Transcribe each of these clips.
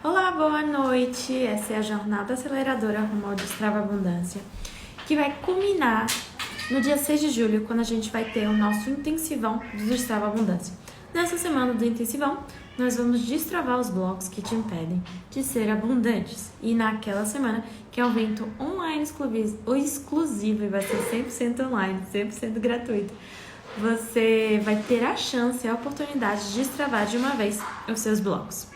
Olá, boa noite! Essa é a jornada aceleradora rumo ao Destrava Abundância, que vai culminar no dia 6 de julho, quando a gente vai ter o nosso intensivão do Destrava Abundância. Nessa semana do intensivão, nós vamos destravar os blocos que te impedem de ser abundantes. E naquela semana, que é um evento online exclusivo e vai ser 100% online, 100% gratuito, você vai ter a chance, a oportunidade de destravar de uma vez os seus blocos.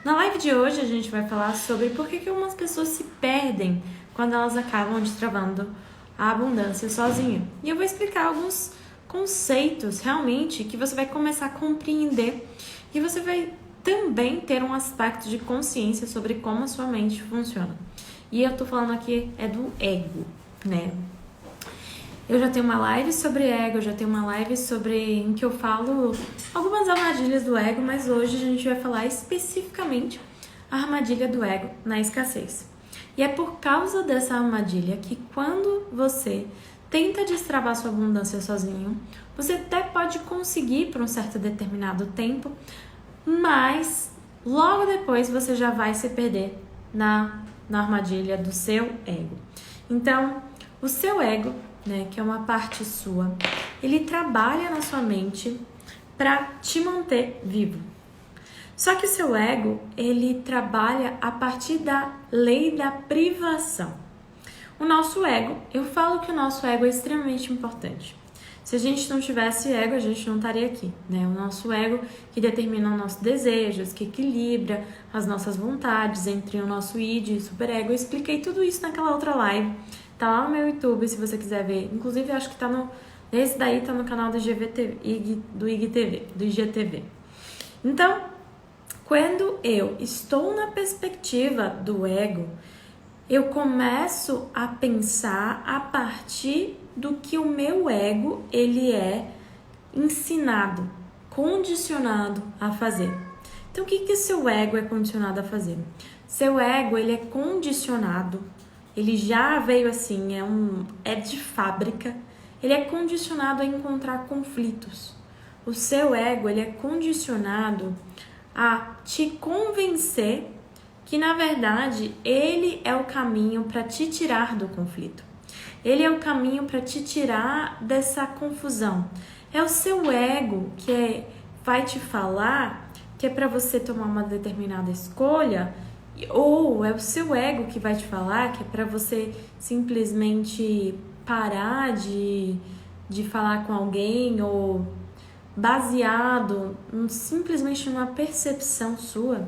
Na live de hoje a gente vai falar sobre por que algumas pessoas se perdem quando elas acabam destravando a abundância sozinha. E eu vou explicar alguns conceitos realmente que você vai começar a compreender e você vai também ter um aspecto de consciência sobre como a sua mente funciona. E eu tô falando aqui do ego, né? Eu já tenho uma live sobre ego, eu já tenho uma live em que eu falo algumas armadilhas do ego, mas hoje a gente vai falar especificamente a armadilha do ego na escassez. E é por causa dessa armadilha que quando você tenta destravar sua abundância sozinho, você até pode conseguir por um certo determinado tempo, mas logo depois você já vai se perder na armadilha do seu ego. Então, o seu ego, que é uma parte sua, ele trabalha na sua mente para te manter vivo. Só que o seu ego, ele trabalha a partir da lei da privação. O nosso ego, eu falo que o nosso ego é extremamente importante. Se a gente não tivesse ego, a gente não estaria aqui, né? O nosso ego que determina os nossos desejos, que equilibra as nossas vontades entre o nosso id e o superego. Eu expliquei tudo isso naquela outra live. Tá lá no meu YouTube, se você quiser ver. Inclusive, acho que esse daí tá no canal do IGTV. Então, quando eu estou na perspectiva do ego, eu começo a pensar a partir do que o meu ego, ele é ensinado, condicionado a fazer. Então, o que o seu ego é condicionado a fazer? Seu ego, ele é condicionado. Ele já veio assim, é de fábrica. Ele é condicionado a encontrar conflitos. O seu ego, ele é condicionado a te convencer que, na verdade, ele é o caminho para te tirar do conflito. Ele é o caminho para te tirar dessa confusão. É o seu ego que vai te falar que é para você tomar uma determinada escolha, ou é o seu ego que vai te falar que é para você simplesmente parar de falar com alguém, ou baseado simplesmente numa percepção sua,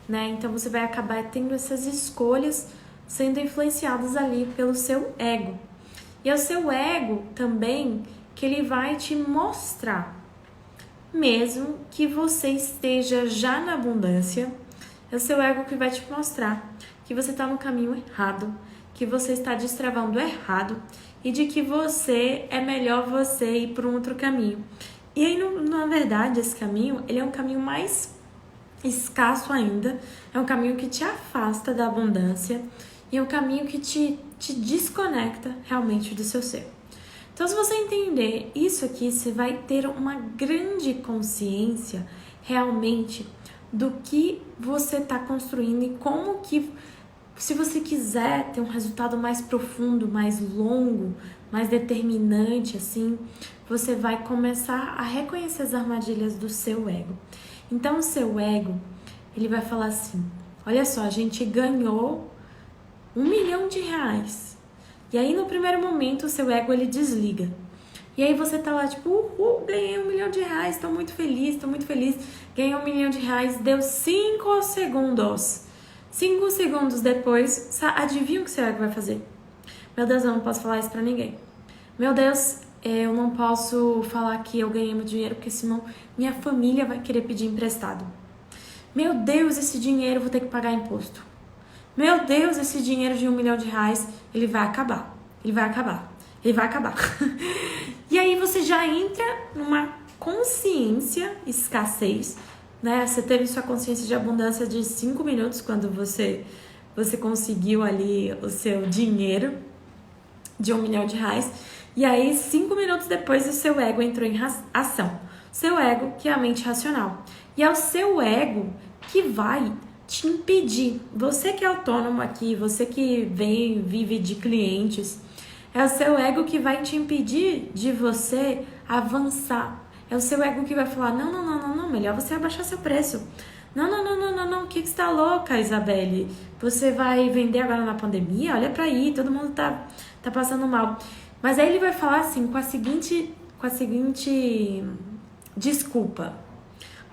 né? Então você vai acabar tendo essas escolhas sendo influenciadas ali pelo seu ego. E é o seu ego também que ele vai te mostrar, mesmo que você esteja já na abundância, é o seu ego que vai te mostrar que você está no caminho errado, que você está destravando errado e de que é melhor você ir por um outro caminho. E aí, na verdade, esse caminho, ele é um caminho mais escasso ainda, é um caminho que te afasta da abundância e é um caminho que te desconecta realmente do seu ser. Então, se você entender isso aqui, você vai ter uma grande consciência realmente do que você está construindo e como que, se você quiser ter um resultado mais profundo, mais longo, mais determinante, assim, você vai começar a reconhecer as armadilhas do seu ego. Então, o seu ego, ele vai falar assim: olha só, a gente ganhou R$1 milhão. E aí, no primeiro momento, o seu ego, ele desliga. E aí você tá lá, tipo, uhul, ganhei R$1 milhão, tô muito feliz. Ganhei R$1 milhão, deu 5 segundos. 5 segundos depois, adivinha o que o seu ego vai fazer? Meu Deus, eu não posso falar isso pra ninguém. Meu Deus, eu não posso falar que eu ganhei meu dinheiro, porque senão minha família vai querer pedir emprestado. Meu Deus, esse dinheiro eu vou ter que pagar imposto. Meu Deus, esse dinheiro de R$1 milhão, ele vai acabar. E aí você já entra numa consciência escassez, né? Você teve sua consciência de abundância de 5 minutos quando você conseguiu ali o seu dinheiro de R$1 milhão. E aí, 5 minutos depois, o seu ego entrou em ação. Seu ego, que é a mente racional. E é o seu ego que vai te impedir. Você que é autônomo aqui, você que vive de clientes, é o seu ego que vai te impedir de você avançar. É o seu ego que vai falar, não, melhor você abaixar seu preço. Não, o que você tá louca, Isabelle? Você vai vender agora na pandemia? Olha pra aí, todo mundo tá passando mal. Mas aí ele vai falar assim, com a seguinte desculpa.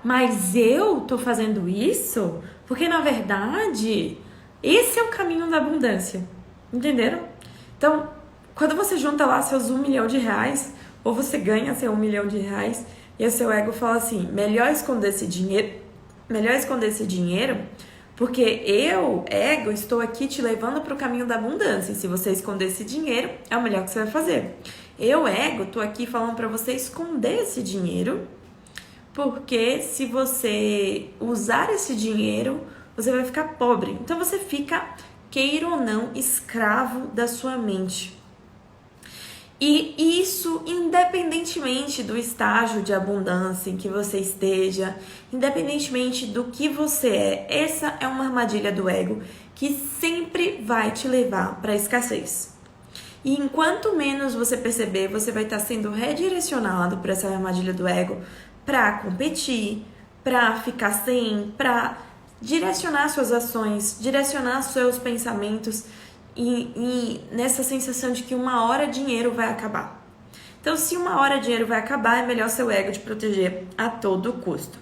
Mas eu tô fazendo isso porque, na verdade, esse é o caminho da abundância. Entenderam? Então, quando você junta lá seus R$1 milhão, ou você ganha seu R$1 milhão, e o seu ego fala assim, melhor esconder esse dinheiro, porque eu, ego, estou aqui te levando para o caminho da abundância. E se você esconder esse dinheiro, é o melhor que você vai fazer. Eu, ego, estou aqui falando para você esconder esse dinheiro, porque se você usar esse dinheiro, você vai ficar pobre. Então você fica, queira ou não, escravo da sua mente. E isso independentemente do estágio de abundância em que você esteja, independentemente do que você é, essa é uma armadilha do ego que sempre vai te levar para a escassez. E enquanto menos você perceber, você vai estar sendo redirecionado para essa armadilha do ego para competir, para ficar sem, para direcionar suas ações, direcionar seus pensamentos e nessa sensação de que uma hora dinheiro vai acabar. Então, se uma hora dinheiro vai acabar, é melhor seu ego te proteger a todo custo.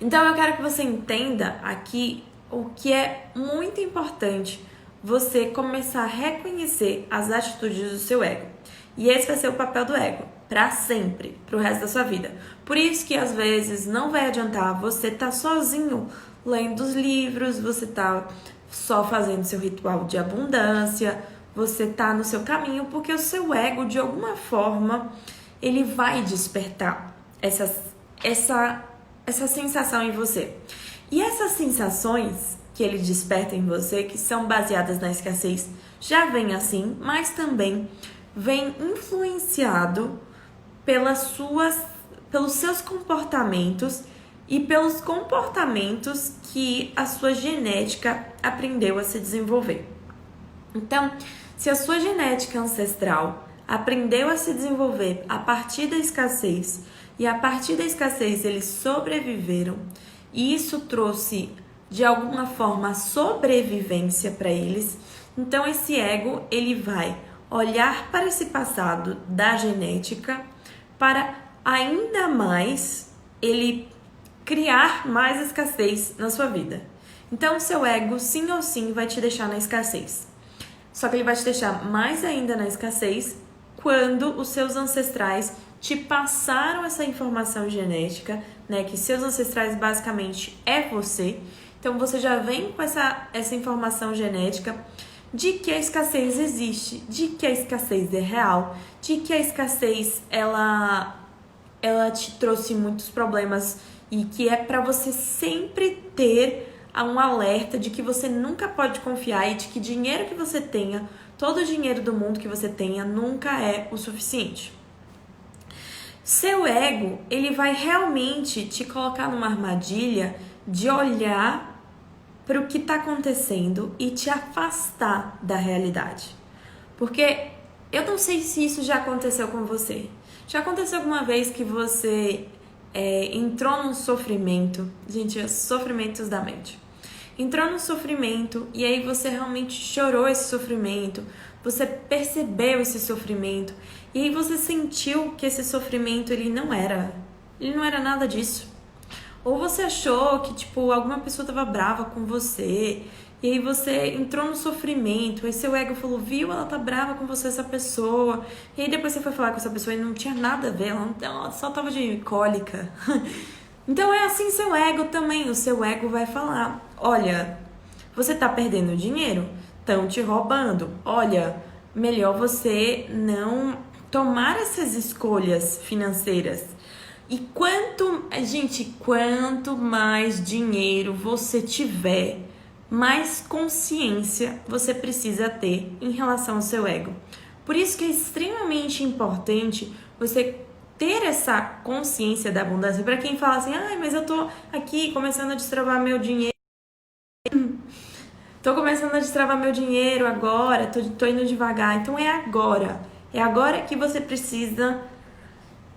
Então, eu quero que você entenda aqui o que é muito importante você começar a reconhecer as atitudes do seu ego. E esse vai ser o papel do ego, para sempre, pro resto da sua vida. Por isso que às vezes não vai adiantar você estar sozinho lendo os livros, você tá só fazendo seu ritual de abundância, você tá no seu caminho, porque o seu ego, de alguma forma, ele vai despertar essa sensação em você. E essas sensações que ele desperta em você, que são baseadas na escassez, já vem assim, mas também vem influenciado pelos seus comportamentos e pelos comportamentos que a sua genética aprendeu a se desenvolver. Então, se a sua genética ancestral aprendeu a se desenvolver a partir da escassez, e a partir da escassez eles sobreviveram, e isso trouxe, de alguma forma, sobrevivência para eles, então esse ego, ele vai olhar para esse passado da genética para ainda mais ele criar mais escassez na sua vida. Então, o seu ego, sim ou sim, vai te deixar na escassez. Só que ele vai te deixar mais ainda na escassez quando os seus ancestrais te passaram essa informação genética, né? Que seus ancestrais basicamente é você. Então, você já vem com essa informação genética de que a escassez existe, de que a escassez é real, de que a escassez, ela te trouxe muitos problemas e que é para você sempre ter um alerta de que você nunca pode confiar e de que dinheiro que você tenha, todo o dinheiro do mundo que você tenha, nunca é o suficiente. Seu ego, ele vai realmente te colocar numa armadilha de olhar para o que está acontecendo e te afastar da realidade. Porque eu não sei se isso já aconteceu com você. Já aconteceu alguma vez que você entrou num sofrimento, gente, sofrimentos da mente. Entrou num sofrimento e aí você realmente chorou esse sofrimento, você percebeu esse sofrimento e aí você sentiu que esse sofrimento ele não era nada disso. Ou você achou que alguma pessoa estava brava com você e aí você entrou no sofrimento, aí seu ego falou, viu, ela tá brava com você, essa pessoa. E aí depois você foi falar com essa pessoa e não tinha nada a ver, ela só tava de cólica. Então é assim seu ego também, o seu ego vai falar, olha, você tá perdendo dinheiro, estão te roubando, olha, melhor você não tomar essas escolhas financeiras. E quanto mais dinheiro você tiver, mais consciência você precisa ter em relação ao seu ego. Por isso que é extremamente importante você ter essa consciência da abundância. Para quem fala assim, mas eu tô aqui começando a destravar meu dinheiro. Tô começando a destravar meu dinheiro agora, tô indo devagar. Então é agora. É agora que você precisa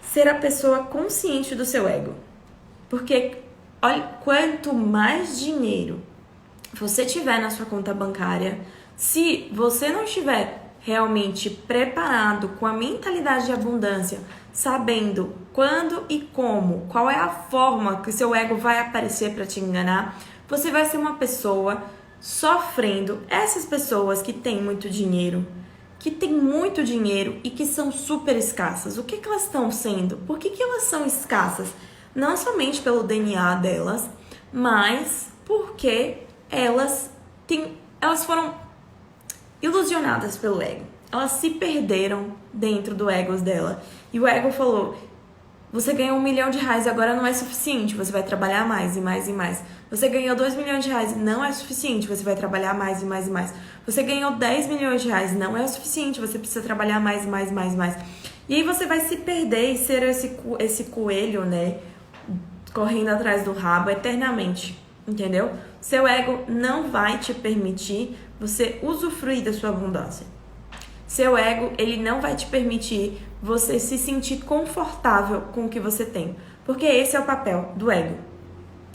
ser a pessoa consciente do seu ego. Porque olha, quanto mais dinheiro você tiver na sua conta bancária, se você não estiver realmente preparado com a mentalidade de abundância, sabendo quando e como, qual é a forma que seu ego vai aparecer para te enganar, você vai ser uma pessoa sofrendo. Essas pessoas que têm muito dinheiro, e que são super escassas, o que elas estão sendo? Por que elas são escassas? Não somente pelo DNA delas, mas porque elas foram ilusionadas pelo ego. Elas se perderam dentro do ego dela. E o ego falou, você ganhou R$1 milhão, agora não é suficiente, você vai trabalhar mais e mais e mais. Você ganhou R$2 milhões, não é suficiente, você vai trabalhar mais e mais e mais. Você ganhou R$10 milhões, não é o suficiente, você precisa trabalhar mais e mais e mais e mais. E aí você vai se perder e ser esse coelho, né, correndo atrás do rabo eternamente, entendeu? Seu ego não vai te permitir você usufruir da sua abundância. Seu ego, ele não vai te permitir você se sentir confortável com o que você tem. Porque esse é o papel do ego.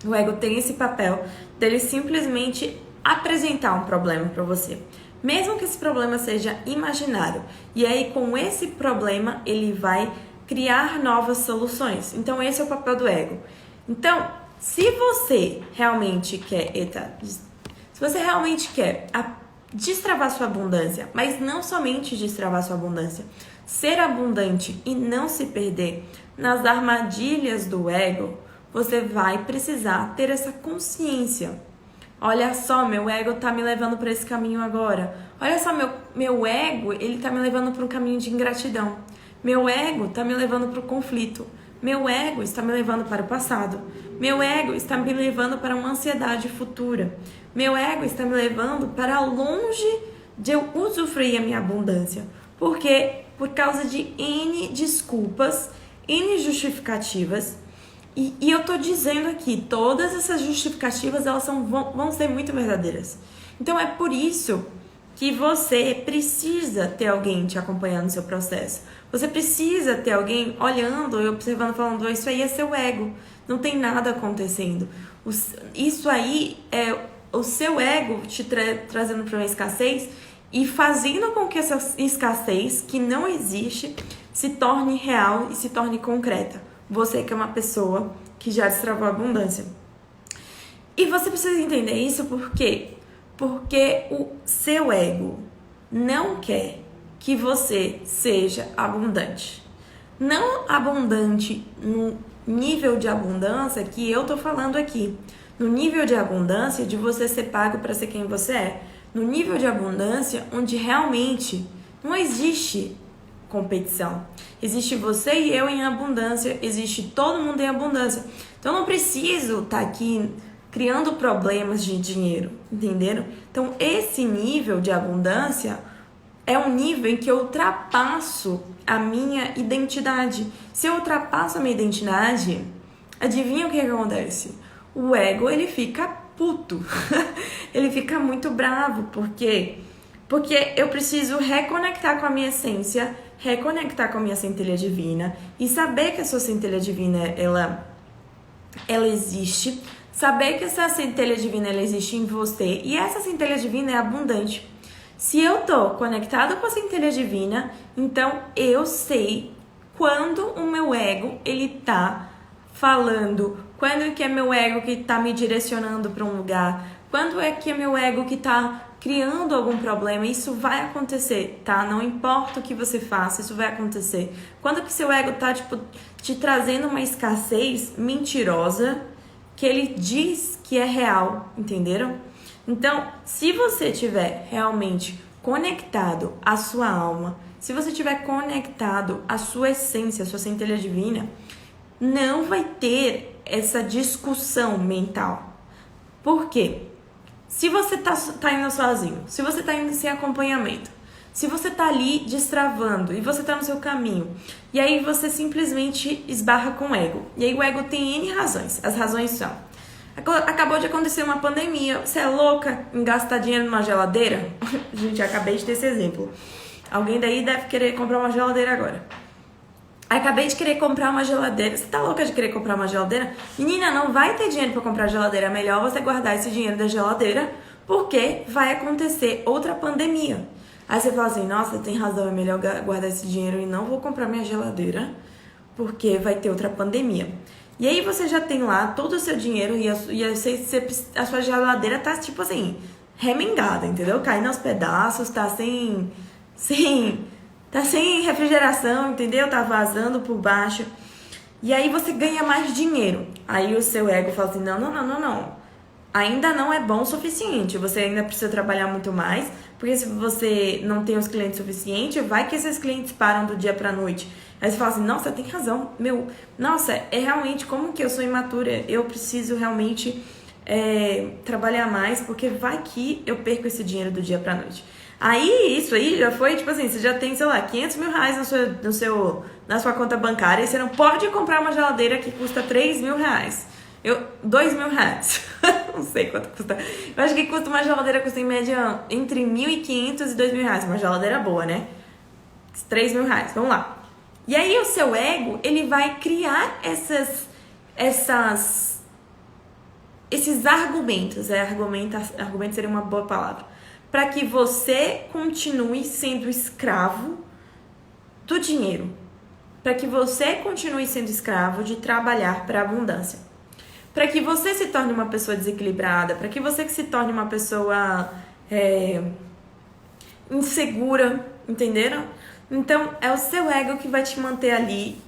O ego tem esse papel dele simplesmente apresentar um problema para você. Mesmo que esse problema seja imaginário. E aí, com esse problema, ele vai criar novas soluções. Então, esse é o papel do ego. Então, se você realmente quer... se você realmente quer destravar sua abundância, mas não somente destravar sua abundância, ser abundante e não se perder nas armadilhas do ego, você vai precisar ter essa consciência. Olha só, meu ego tá me levando para esse caminho agora. Olha só, meu ego, ele tá me levando para um caminho de ingratidão. Meu ego tá me levando para o conflito. Meu ego está me levando para o passado. Meu ego está me levando para uma ansiedade futura. Meu ego está me levando para longe de eu usufruir a minha abundância. Por quê? Por causa de N desculpas, N justificativas. E eu tô dizendo aqui, todas essas justificativas, elas vão ser muito verdadeiras. Então é por isso que você precisa ter alguém te acompanhando no seu processo. Você precisa ter alguém olhando e observando, falando, isso aí é seu ego, não tem nada acontecendo. Isso aí é o seu ego te trazendo para uma escassez e fazendo com que essa escassez, que não existe, se torne real e se torne concreta. Você que é uma pessoa que já destravou a abundância. E você precisa entender isso por quê? Porque o seu ego não quer que você seja abundante. Não abundante no nível de abundância que eu tô falando aqui. No nível de abundância de você ser pago para ser quem você é. No nível de abundância onde realmente não existe competição. Existe você e eu em abundância, existe todo mundo em abundância. Então eu não preciso estar aqui criando problemas de dinheiro, entenderam? Então esse nível de abundância é um nível em que eu ultrapasso a minha identidade. Se eu ultrapasso a minha identidade, adivinha o que acontece? O ego, ele fica puto. Ele fica muito bravo. Por quê? Porque eu preciso reconectar com a minha essência, reconectar com a minha centelha divina e saber que a sua centelha divina, ela existe, saber que essa centelha divina, ela existe em você e essa centelha divina é abundante. Se eu tô conectado com a centelha divina, então eu sei quando o meu ego, ele tá falando, quando que é meu ego que tá me direcionando para um lugar, quando é que é meu ego que tá criando algum problema. Isso vai acontecer, tá? Não importa o que você faça, isso vai acontecer. Quando que seu ego tá, te trazendo uma escassez mentirosa que ele diz que é real, entenderam? Então, se você estiver realmente conectado à sua alma, se você estiver conectado à sua essência, à sua centelha divina, não vai ter essa discussão mental. Por quê? Se você tá indo sozinho, se você tá indo sem acompanhamento, Se você tá ali destravando e você tá no seu caminho, e aí você simplesmente esbarra com o ego. E aí o ego tem N razões. As razões são: acabou de acontecer uma pandemia, você é louca em gastar dinheiro numa geladeira? Gente, acabei de ter esse exemplo. Alguém daí deve querer comprar uma geladeira agora. Acabei de querer comprar uma geladeira. Você tá louca de querer comprar uma geladeira? Menina, não vai ter dinheiro pra comprar geladeira. É melhor você guardar esse dinheiro da geladeira, porque vai acontecer outra pandemia. Aí você fala assim, nossa, tem razão, é melhor guardar esse dinheiro e não vou comprar minha geladeira, porque vai ter outra pandemia. E aí você já tem lá todo o seu dinheiro e a sua geladeira tá, tipo assim, remendada, entendeu? Caindo aos pedaços, tá sem refrigeração, entendeu? Tá vazando por baixo. E aí você ganha mais dinheiro. Aí o seu ego fala assim, não. Ainda não é bom o suficiente. Você ainda precisa trabalhar muito mais. Porque se você não tem os clientes suficientes, vai que esses clientes param do dia pra noite. Aí você fala assim, nossa, tem razão. Nossa, é realmente como que eu sou imatura. Eu preciso realmente trabalhar mais, porque vai que eu perco esse dinheiro do dia pra noite. Aí, isso aí já foi, tipo assim, você já tem, sei lá, 500 mil reais na sua conta bancária e você não pode comprar uma geladeira que custa 3 mil reais. 2 mil reais. Não sei quanto custa. Eu acho que custa uma geladeira, custa em média entre 1.500 e 2 mil reais. Uma geladeira boa, né? 3 mil reais, vamos lá. E aí o seu ego, ele vai criar esses argumentos. Argumento seria uma boa palavra. Para que você continue sendo escravo do dinheiro. Para que você continue sendo escravo de trabalhar para a abundância. Para que você se torne uma pessoa desequilibrada. Para que você se torne uma pessoa insegura. Entenderam? Então, é o seu ego que vai te manter ali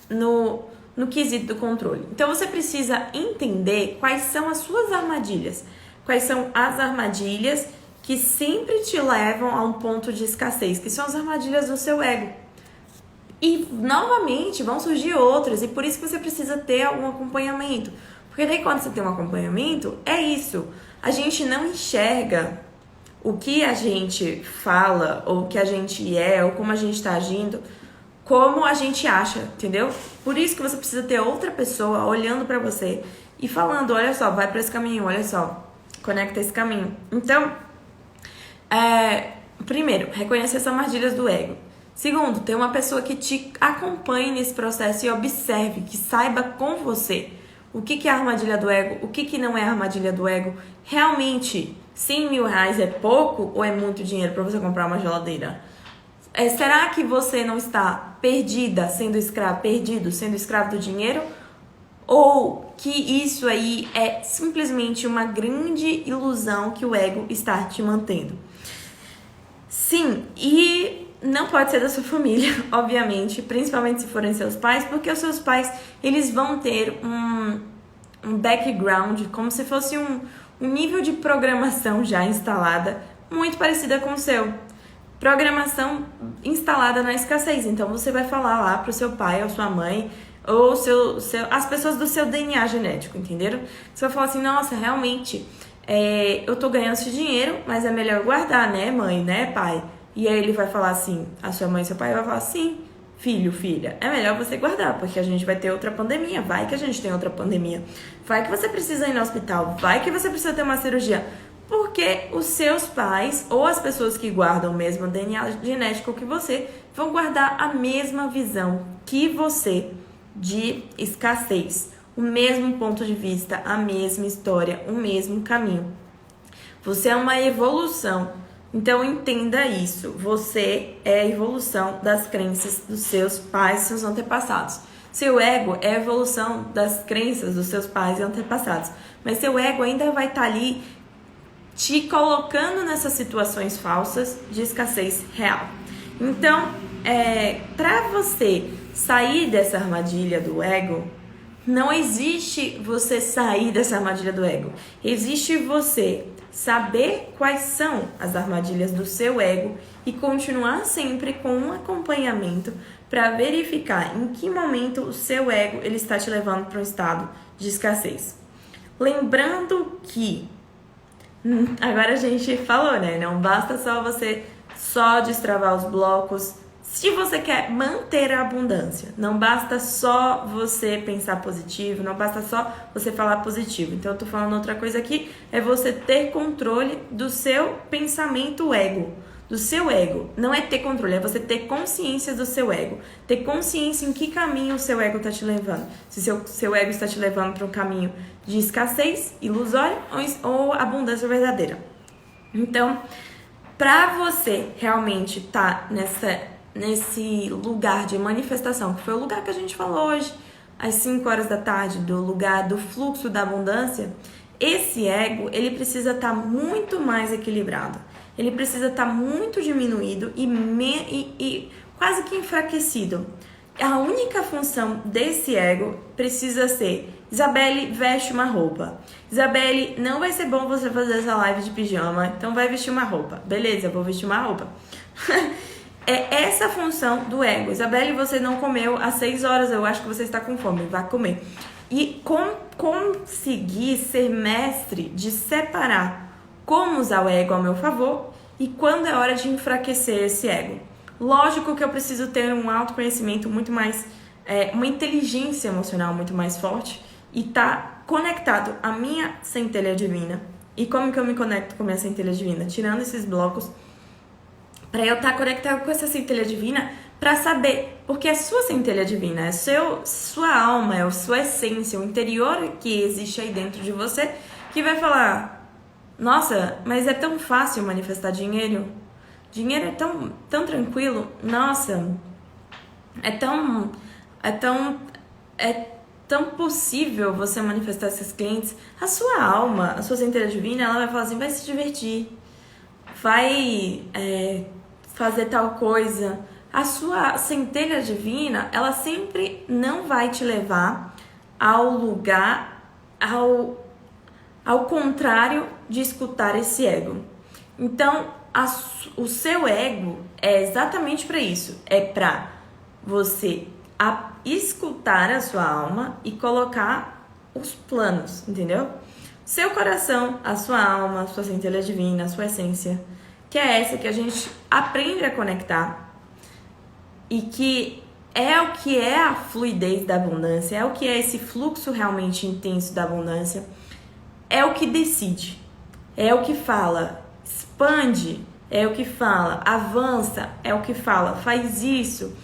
no quesito do controle. Então, você precisa entender quais são as suas armadilhas. Quais são as armadilhas que sempre te levam a um ponto de escassez, que são as armadilhas do seu ego. E, novamente, vão surgir outras, e por isso que você precisa ter algum acompanhamento. Porque daí, quando você tem um acompanhamento, é isso. A gente não enxerga o que a gente fala, ou o que a gente é, ou como a gente está agindo, como a gente acha, entendeu? Por isso que você precisa ter outra pessoa olhando pra você e falando, olha só, vai pra esse caminho, olha só, conecta esse caminho. Então, primeiro, reconhecer as armadilhas do ego. Segundo, ter uma pessoa que te acompanhe nesse processo e observe, que saiba com você o que é a armadilha do ego, o que não é a armadilha do ego. Realmente, 100 mil reais é pouco ou é muito dinheiro para você comprar uma geladeira? Será que você não está perdido, sendo escravo do dinheiro? Ou que isso aí é simplesmente uma grande ilusão que o ego está te mantendo? Sim, e não pode ser da sua família, obviamente, principalmente se forem seus pais, porque os seus pais, eles vão ter um background, como se fosse um nível de programação já instalada, muito parecida com o seu. Programação instalada na escassez. Então, você vai falar lá pro seu pai ou sua mãe, ou as pessoas do seu DNA genético, entenderam? Você vai falar assim, nossa, realmente, eu tô ganhando esse dinheiro, mas é melhor guardar, né, mãe, né, pai? E aí ele vai falar assim, a sua mãe e seu pai vai falar assim, filho, filha, é melhor você guardar, porque a gente vai ter outra pandemia, vai que a gente tem outra pandemia, vai que você precisa ir no hospital, vai que você precisa ter uma cirurgia, porque os seus pais ou as pessoas que guardam o mesmo DNA genético que você vão guardar a mesma visão que você de escassez, o mesmo ponto de vista, a mesma história, o mesmo caminho. Você é uma evolução. Então, entenda isso. Você é a evolução das crenças dos seus pais e seus antepassados. Seu ego é a evolução das crenças dos seus pais e antepassados. Mas seu ego ainda vai estar ali te colocando nessas situações falsas de escassez real. Então, para você sair dessa armadilha do ego, não existe você sair dessa armadilha do ego. Existe você saber quais são as armadilhas do seu ego e continuar sempre com um acompanhamento para verificar em que momento o seu ego ele está te levando para um estado de escassez. Lembrando que agora a gente falou, né? Não basta só você só destravar os blocos. Se você quer manter a abundância, não basta só você pensar positivo, não basta só você falar positivo. Então, eu tô falando outra coisa aqui, é você ter controle do seu pensamento ego, do seu ego. Não é ter controle, é você ter consciência do seu ego. Ter consciência em que caminho o seu ego está te levando. Se seu ego está te levando para um caminho de escassez ilusória ou abundância verdadeira. Então, para você realmente estar nesse lugar de manifestação, que foi o lugar que a gente falou hoje, às 5 horas da tarde, do lugar do fluxo da abundância, esse ego, ele precisa estar muito mais equilibrado. Ele precisa estar muito diminuído e quase que enfraquecido. A única função desse ego precisa ser: Isabelle, veste uma roupa. Isabelle, não vai ser bom você fazer essa live de pijama, então vai vestir uma roupa. Beleza, eu vou vestir uma roupa. É essa a função do ego. Isabelle, você não comeu às 6 horas, eu acho que você está com fome, vai comer. E conseguir ser mestre de separar como usar o ego ao meu favor e quando é hora de enfraquecer esse ego. Lógico que eu preciso ter um autoconhecimento muito mais, uma inteligência emocional muito mais forte e tá conectado à minha centelha divina. E como que eu me conecto com a minha centelha divina? Tirando esses blocos, para eu estar conectado com essa centelha divina, para saber, porque é sua centelha divina, é sua alma, é a sua essência, o interior que existe aí dentro de você, que vai falar: nossa, mas é tão fácil manifestar dinheiro. Dinheiro é tão tranquilo. Nossa, é tão possível você manifestar esses clientes. A sua alma, a sua centelha divina, ela vai falar assim: vai se divertir, vai fazer tal coisa. A sua centelha divina, ela sempre não vai te levar ao lugar, ao contrário de escutar esse ego. Então, o seu ego é exatamente para isso. É para você escutar a sua alma e colocar os planos, entendeu? Seu coração, a sua alma, a sua centelha divina, a sua essência, que é essa que a gente aprende a conectar e que é o que é a fluidez da abundância, é o que é esse fluxo realmente intenso da abundância, é o que decide, é o que fala: expande, é o que fala, avança, é o que fala, faz isso.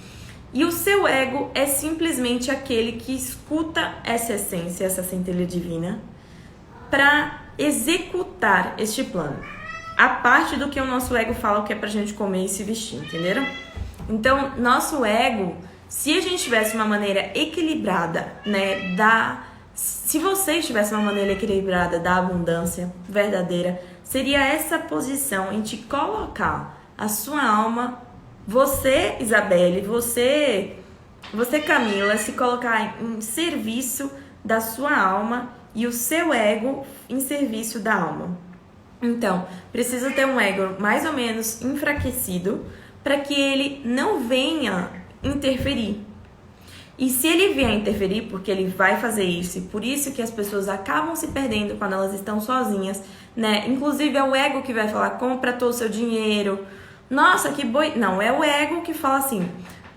E o seu ego é simplesmente aquele que escuta essa essência, essa centelha divina, para executar este plano. A parte do que o nosso ego fala, o que é pra gente comer e se vestir, entenderam? Então, nosso ego, se a gente tivesse uma maneira equilibrada, né, se você tivesse uma maneira equilibrada da abundância verdadeira, seria essa posição em te colocar a sua alma, você, Isabelle, você Camila, se colocar em serviço da sua alma e o seu ego em serviço da alma. Então, precisa ter um ego mais ou menos enfraquecido para que ele não venha interferir. E se ele vier interferir, porque ele vai fazer isso, e por isso que as pessoas acabam se perdendo quando elas estão sozinhas, né? Inclusive é o ego que vai falar: compra todo o seu dinheiro. Nossa, que boi... Não, é o ego que fala assim: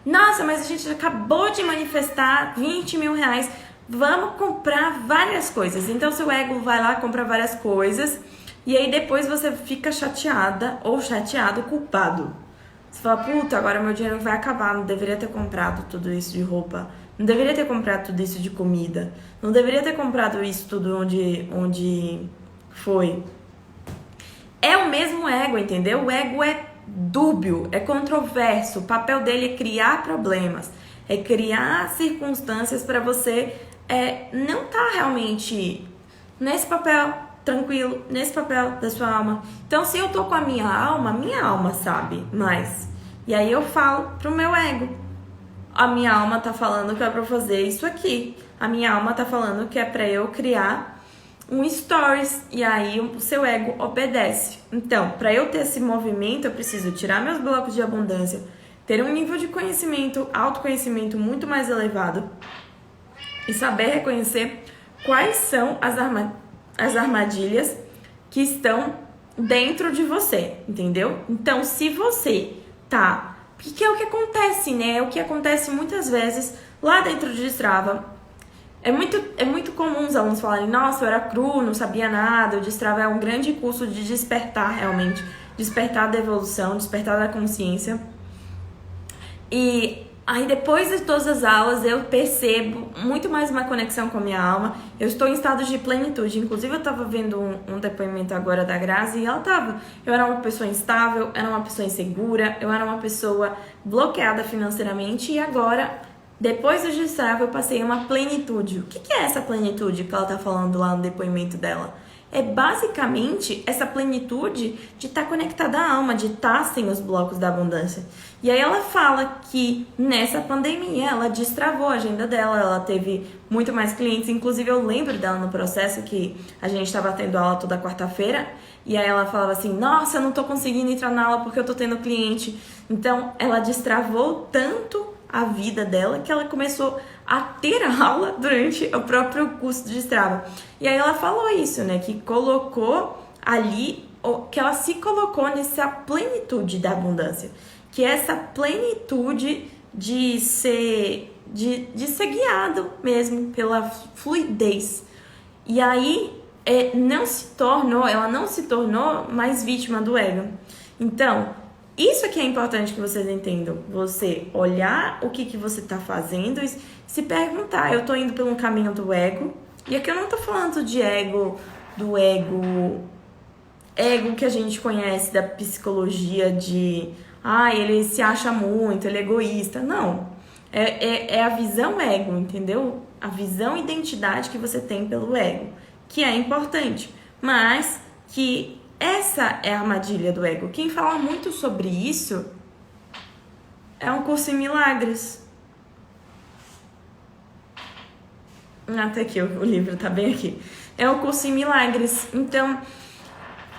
nossa, mas a gente acabou de manifestar 20 mil reais, vamos comprar várias coisas. Então seu ego vai lá, compra várias coisas, e aí depois você fica chateada ou chateado, culpado. Você fala: puta, agora meu dinheiro vai acabar, não deveria ter comprado tudo isso de roupa, não deveria ter comprado tudo isso de comida, não deveria ter comprado isso tudo onde foi. É o mesmo ego, entendeu? O ego é dúbio, é controverso, o papel dele é criar problemas, é criar circunstâncias para você não tá realmente nesse papel tranquilo, nesse papel da sua alma. Então, se eu tô com a minha alma sabe mais. E aí eu falo pro meu ego: a minha alma tá falando que é pra eu fazer isso aqui. A minha alma tá falando que é pra eu criar um stories. E aí o seu ego obedece. Então, pra eu ter esse movimento, eu preciso tirar meus blocos de abundância, ter um nível de conhecimento, autoconhecimento muito mais elevado e saber reconhecer quais são as armadilhas que estão dentro de você, entendeu? Então, se você tá... Porque é o que acontece, né? É o que acontece muitas vezes lá dentro de Strava. É muito comum os alunos falarem, nossa, eu era cru, não sabia nada, o Destrava é um grande curso de despertar realmente, despertar da evolução, despertar da consciência. E aí depois de todas as aulas eu percebo muito mais uma conexão com a minha alma, eu estou em estado de plenitude, inclusive eu estava vendo um depoimento agora da Grazi e ela estava, eu era uma pessoa instável, era uma pessoa insegura, eu era uma pessoa bloqueada financeiramente e agora... Depois do Destrava, eu passei a uma plenitude. O que é essa plenitude que ela tá falando lá no depoimento dela? É basicamente essa plenitude de estar conectada à alma, de estar sem os blocos da abundância. E aí ela fala que nessa pandemia ela destravou a agenda dela, ela teve muito mais clientes. Inclusive eu lembro dela no processo que a gente estava tendo aula toda quarta-feira. E aí ela falava assim, nossa, eu não tô conseguindo entrar na aula porque eu tô tendo cliente. Então ela destravou tanto a vida dela, que ela começou a ter a aula durante o próprio curso de Strava. E aí ela falou isso, né, que colocou ali, que ela se colocou nessa plenitude da abundância, que é essa plenitude de ser guiado mesmo pela fluidez. E aí ela não se tornou mais vítima do ego. Então, isso aqui é importante que vocês entendam. Você olhar o que você está fazendo e se perguntar, eu estou indo pelo caminho do ego. E aqui eu não estou falando de ego que a gente conhece da psicologia de, ele se acha muito, ele é egoísta. Não, é a visão ego, entendeu? A visão e identidade que você tem pelo ego, que é importante, mas que... Essa é a armadilha do ego. Quem fala muito sobre isso é um curso em milagres. Até aqui, o livro tá bem aqui. É um curso em milagres. Então,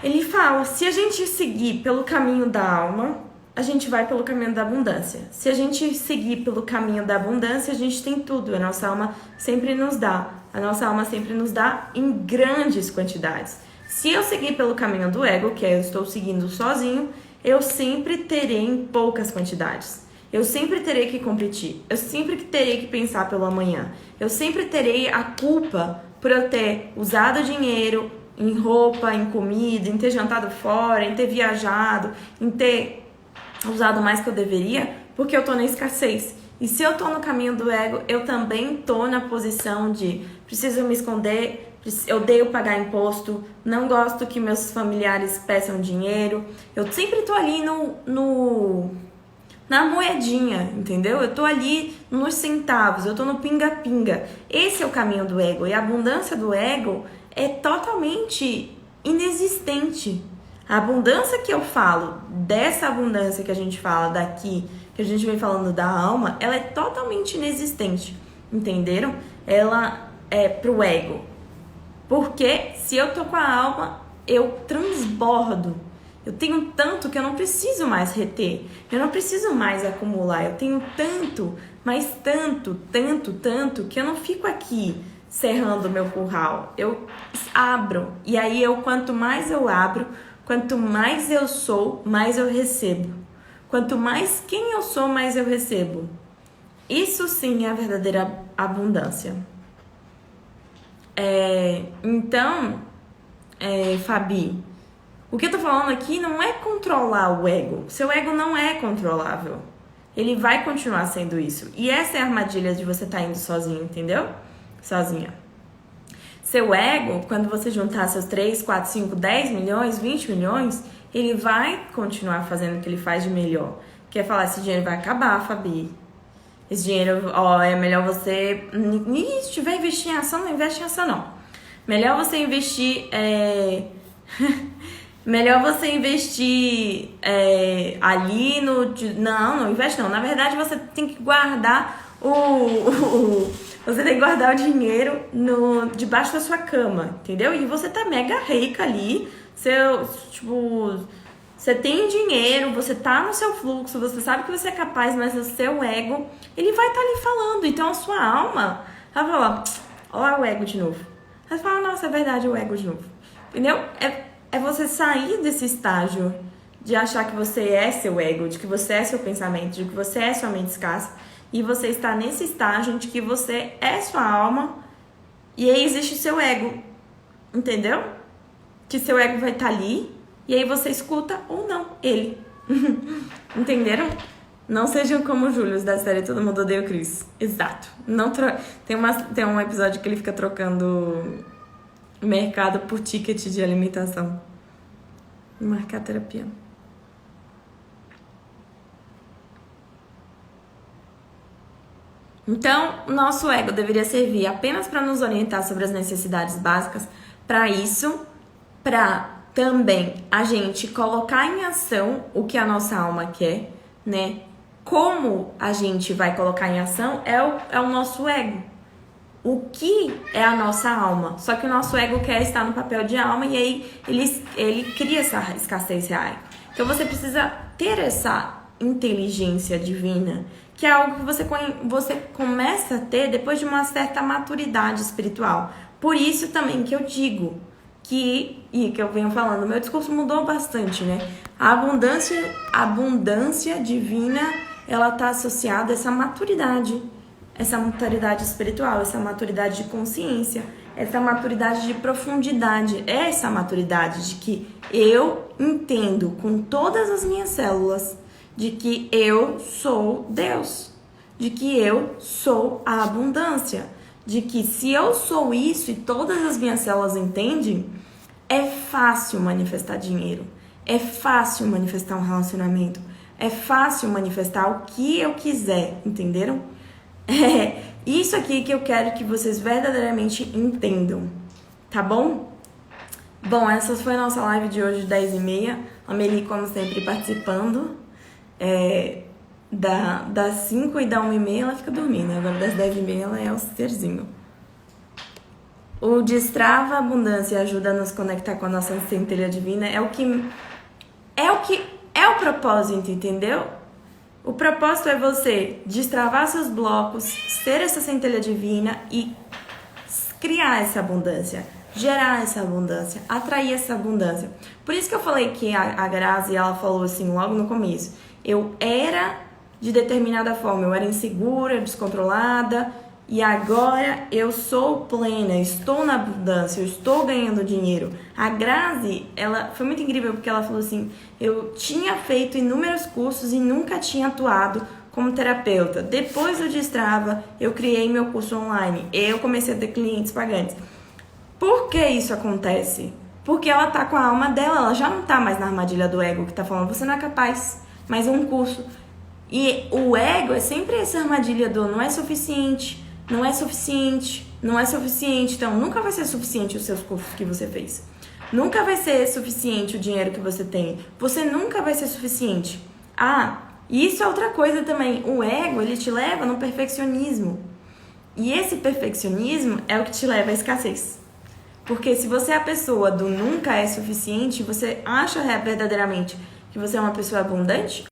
ele fala, se a gente seguir pelo caminho da alma, a gente vai pelo caminho da abundância. Se a gente seguir pelo caminho da abundância, a gente tem tudo. A nossa alma sempre nos dá. A nossa alma sempre nos dá em grandes quantidades. Se eu seguir pelo caminho do ego, que eu estou seguindo sozinho, eu sempre terei em poucas quantidades. Eu sempre terei que competir. Eu sempre terei que pensar pelo amanhã. Eu sempre terei a culpa por eu ter usado dinheiro em roupa, em comida, em ter jantado fora, em ter viajado, em ter usado mais que eu deveria, porque eu tô na escassez. E se eu tô no caminho do ego, eu também tô na posição de preciso me esconder, eu odeio pagar imposto, não gosto que meus familiares peçam dinheiro. Eu sempre tô ali na moedinha, entendeu? Eu tô ali nos centavos, eu tô no pinga-pinga. Esse é o caminho do ego. E a abundância do ego é totalmente inexistente. A abundância que eu falo, dessa abundância que a gente fala daqui, que a gente vem falando da alma, ela é totalmente inexistente, entenderam? Ela é pro ego. Porque se eu tô com a alma, eu transbordo. Eu tenho tanto que eu não preciso mais reter. Eu não preciso mais acumular. Eu tenho tanto, mas tanto, que eu não fico aqui cerrando o meu curral. Eu abro. E aí, quanto mais eu abro, quanto mais eu sou, mais eu recebo. Quanto mais quem eu sou, mais eu recebo. Isso sim é a verdadeira abundância. Então, Fabi, o que eu tô falando aqui não é controlar o ego. Seu ego não é controlável. Ele vai continuar sendo isso. E essa é a armadilha de você estar indo sozinho, entendeu? Sozinha. Seu ego, quando você juntar seus 3, 4, 5, 10 milhões, 20 milhões, ele vai continuar fazendo o que ele faz de melhor. Quer falar, esse dinheiro vai acabar, Fabi. Esse dinheiro, é melhor você... Se estiver investindo em ação, não investe em ação, não. Melhor você investir... Melhor você investir ali no... Não investe não. Na verdade, você tem que guardar você tem que guardar o dinheiro debaixo da sua cama, entendeu? E você tá mega rica ali. Você tem dinheiro, você tá no seu fluxo, você sabe que você é capaz, mas o seu ego, ele vai estar ali falando. Então a sua alma, ela vai falar, olha o ego de novo. Ela fala, nossa, é verdade, o ego de novo. Entendeu? é você sair desse estágio de achar que você é seu ego, de que você é seu pensamento, de que você é sua mente escassa, e você está nesse estágio de que você é sua alma e aí existe o seu ego, entendeu? Que seu ego vai estar ali e aí você escuta ou não ele. Entenderam? Não sejam como o Júlio da série Todo Mundo Odeia o Chris. Exato. Não tem um episódio que ele fica trocando mercado por ticket de alimentação. Marcar terapia. Então, o nosso ego deveria servir apenas para nos orientar sobre as necessidades básicas. Para isso, para também a gente colocar em ação o que a nossa alma quer, né? Como a gente vai colocar em ação é o nosso ego. O que é a nossa alma? Só que o nosso ego quer estar no papel de alma e aí ele cria essa escassez real. Então você precisa ter essa inteligência divina, que é algo que você começa a ter depois de uma certa maturidade espiritual. Por isso também que eu digo que eu venho falando, meu discurso mudou bastante, né? A abundância divina, ela está associada a essa maturidade espiritual, essa maturidade de consciência, essa maturidade de profundidade, essa maturidade de que eu entendo com todas as minhas células de que eu sou Deus, de que eu sou a abundância, de que se eu sou isso e todas as minhas células entendem, é fácil manifestar dinheiro, é fácil manifestar um relacionamento, é fácil manifestar o que eu quiser, entenderam? É isso aqui que eu quero que vocês verdadeiramente entendam, tá bom? Bom, essa foi a nossa live de hoje, 10h30. A Meli, como sempre, participando. Das 5 e da 1h30 ela fica dormindo. Agora das 10h30 ela é o serzinho. O Destrava Abundância ajuda a nos conectar com a nossa centelha divina. É o propósito, entendeu? O propósito é você destravar seus blocos, ser essa centelha divina e criar essa abundância, gerar essa abundância, atrair essa abundância. Por isso que eu falei que a Grazi, ela falou assim logo no começo, eu era de determinada forma, eu era insegura, descontrolada, e agora eu sou plena, estou na abundância, eu estou ganhando dinheiro. A Grazi, ela foi muito incrível porque ela falou assim, eu tinha feito inúmeros cursos e nunca tinha atuado como terapeuta. Depois do Destrava, eu criei meu curso online, eu comecei a ter clientes pagantes. Por que isso acontece? Porque ela tá com a alma dela, ela já não tá mais na armadilha do ego que tá falando, você não é capaz, mais um curso. E o ego é sempre essa armadilha do não é suficiente, não é suficiente, não é suficiente. Então, nunca vai ser suficiente os seus cursos que você fez. Nunca vai ser suficiente o dinheiro que você tem. Você nunca vai ser suficiente. E isso é outra coisa também. O ego, ele te leva no perfeccionismo. E esse perfeccionismo é o que te leva à escassez. Porque se você é a pessoa do nunca é suficiente, você acha verdadeiramente que você é uma pessoa abundante?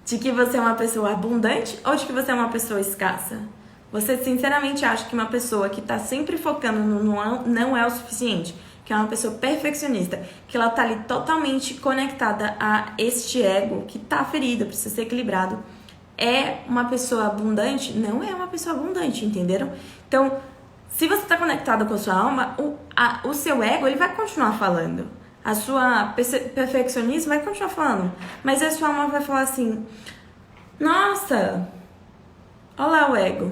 De que você é uma pessoa abundante ou de que você é uma pessoa escassa? Você sinceramente acha que uma pessoa que está sempre focando no não é o suficiente, que é uma pessoa perfeccionista, que ela está ali totalmente conectada a este ego que está ferido, precisa ser equilibrado, é uma pessoa abundante? Não é uma pessoa abundante, entenderam? Então, se você está conectado com a sua alma, o seu ego ele vai continuar falando. A sua perfeccionismo vai continuar falando. Mas a sua alma vai falar assim, nossa, olha lá o ego.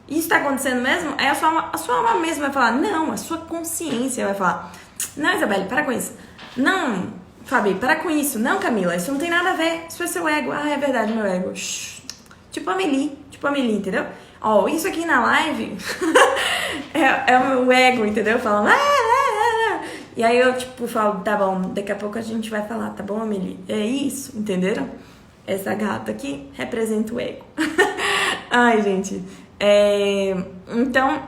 Isso tá acontecendo mesmo? Aí a sua alma mesmo vai falar, não, a sua consciência vai falar, não, Isabelle, para com isso. Não, Fabi, para com isso. Não, Camila, isso não tem nada a ver. Isso é seu ego. É verdade, meu ego. Shhh. Tipo a Meli, entendeu? Isso aqui na live é o meu ego, entendeu? Falando, E aí eu, falo, tá bom, daqui a pouco a gente vai falar, tá bom, Amelie? É isso, entenderam? Essa gata aqui representa o ego. Ai, gente. Então,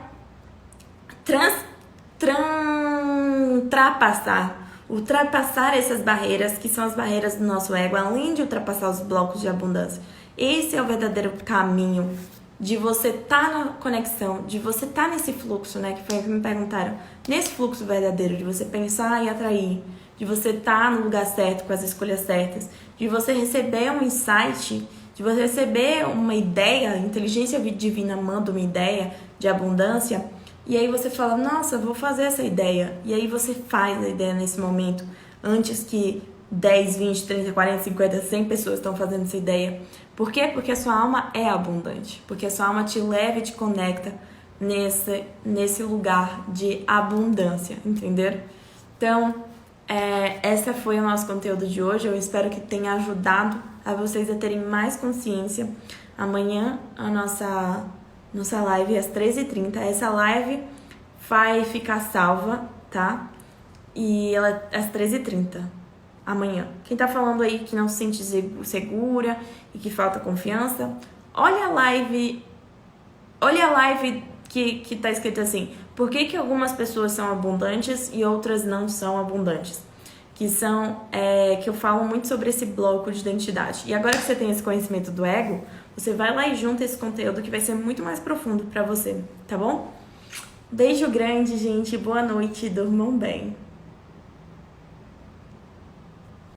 ultrapassar essas barreiras, que são as barreiras do nosso ego, além de ultrapassar os blocos de abundância. Esse é o verdadeiro caminho de você estar na conexão, de você estar nesse fluxo, né? Que foi o que me perguntaram. Nesse fluxo verdadeiro, de você pensar e atrair, de você estar no lugar certo, com as escolhas certas, de você receber um insight, de você receber uma ideia, a inteligência divina manda uma ideia de abundância, e aí você fala, nossa, vou fazer essa ideia. E aí você faz a ideia nesse momento, antes que 10, 20, 30, 40, 50, 100 pessoas estão fazendo essa ideia. Por quê? Porque a sua alma é abundante. Porque a sua alma te leva e te conecta nesse lugar de abundância, entenderam? Então, esse foi o nosso conteúdo de hoje. Eu espero que tenha ajudado a vocês a terem mais consciência. Amanhã a nossa live às 13h30. Essa live vai ficar salva, tá? E ela é às 13h30. Amanhã. Quem tá falando aí que não se sente segura e que falta confiança, olha a live que tá escrito assim, por que algumas pessoas são abundantes e outras não são abundantes? Que eu falo muito sobre esse bloco de identidade. E agora que você tem esse conhecimento do ego, você vai lá e junta esse conteúdo que vai ser muito mais profundo pra você, tá bom? Beijo grande, gente. Boa noite. Durmam bem.